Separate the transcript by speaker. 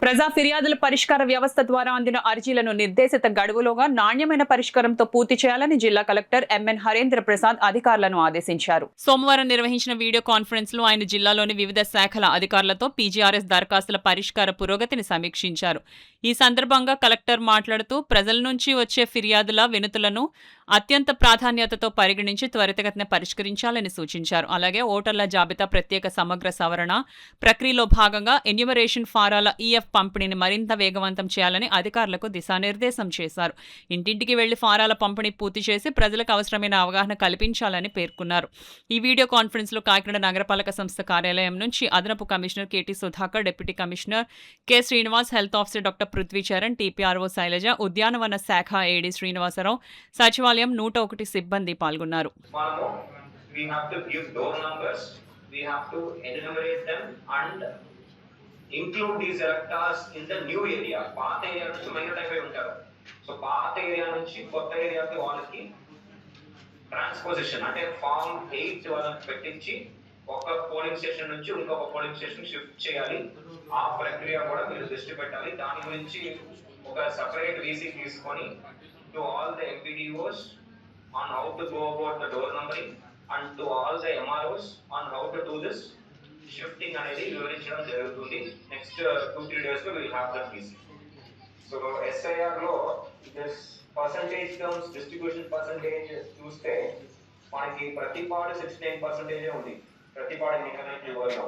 Speaker 1: ప్రజా ఫిర్యాదుల పరిష్కార వ్యవస్థ ద్వారా అందిన అర్జీలను నిర్దేశిత గడువులోగా నాణ్యమైన పరిష్కారంతో పూర్తి చేయాలని జిల్లా కలెక్టర్ ఎంఎన్ హరేంద్ర ప్రసాద్ అధికారులను ఆదేశించారు. సోమవారం నిర్వహించిన వీడియో కాన్ఫరెన్స్ లో ఆయన జిల్లాలోని వివిధ శాఖల అధికారులతో పీజీఆర్ఎస్ దరఖాస్తుల పరిష్కార పురోగతిని సమీక్షించారు. ఈ సందర్భంగా కలెక్టర్ మాట్లాడుతూ ప్రజల నుంచి వచ్చే ఫిర్యాదుల వినతులను అత్యంత ప్రాధాన్యతతో పరిగణించి త్వరితగతిన పరిష్కరించాలని సూచించారు. అలాగే ఓటర్ల జాబితా ప్రత్యేక సమగ్ర సవరణ ప్రక్రియలో భాగంగా ఎన్యూమరేషన్ ఫారాల ఈఎఫ్ పంపిణీని మరింత వేగవంతం చేయాలని అధికారులకు దిశానిర్దేశం చేశారు. ఇంటింటికి వెళ్లి ఫారాల పంపిణీ పూర్తి చేసి ప్రజలకు అవసరమైన అవగాహన కల్పించాలని పేర్కొన్నారు. ఈ వీడియో కాన్ఫరెన్స్ లో కాకినాడ నగరపాలక సంస్థ కార్యాలయం నుంచి అదనపు commissioner KT Sudhakar, deputy commissioner K Srinivas, health officer doctor Prithvicharan, TPRO Shailaja, ఉద్యానవన శాఖ ఏడీ శ్రీనివాసరావు, సచివాలయం 101 సిబ్బంది పాల్గొన్నారు.
Speaker 2: include these electors in the new area. పాత ఏరియా నుంచి మైనర్ టైప్ అయి ఉంటారు. సో పాత ఏరియా నుంచి కొత్త ఏరియాకి వాళ్ళకి ట్రాన్స్పోజిషన్ అంటే ఫామ్ 8 వాళ్ళకి పెట్టించి ఒక పోలింగ్ స్టేషన్ నుంచి ఇంకొక పోలింగ్ స్టేషన్ షిఫ్ట్ చేయాలి. ఆ ప్రక్రియ కూడా మీరు దృష్టి పెట్టాలి. దాని గురించి ఒక సెపరేట్ వీసీ తీసుకొని to all the MPDOs on how to go about the door numbering and to all the MROs on how to do this shifting అనేది వివరించడం జరుగుతుంది. నెక్స్ట్ 2-3 డేస్ లో will have that PC. So SIR లో this percentage terms distribution percentage చూస్తే మనకి ప్రతిపాడు 69% ఉంది. ప్రతిపాడు నికనైట్ రివర్లో